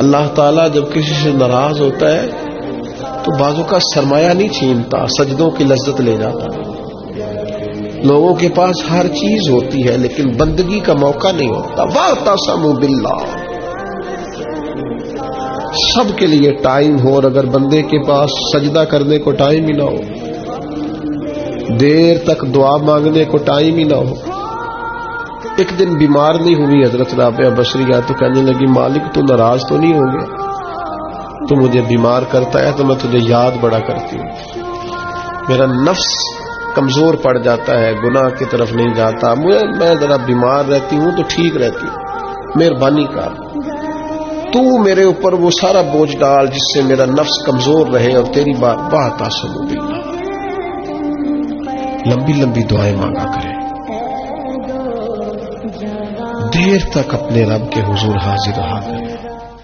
अल्लाह ताला जब किसी से नाराज होता है तो बाजू का सरमाया नहीं छीनता, सजदों की लज्जत ले जाता। लोगों के पास हर चीज होती है लेकिन बंदगी का मौका नहीं होता। वातसमु बिल्लाह, सबके लिए टाइम हो और अगर बंदे के पास सजदा करने को टाइम ही ना हो, देर तक दुआ मांगने को टाइम ही ना हो। एक दिन बीमार नहीं हुई हजरत राबिया बशरिया तो कहने लगी, मालिक तू नाराज तो नहीं हो गया? तू मुझे बीमार करता है तो मैं तुझे याद बड़ा करती हूँ, मेरा नफ्स कमजोर पड़ जाता है, गुनाह की तरफ नहीं जाता, मैं जरा बीमार रहती हूँ तो ठीक रहती हूँ, मेहरबानी कर, तू मेरे ऊपर वो सारा बोझ डाल जिससे मेरा नफ्स कमजोर रहे और तेरी बात बात आसमु बिल्लाह। लंबी लंबी दुआएं मांगा करें, देर तक अपने रब के हुजूर हाजिर रहा करें।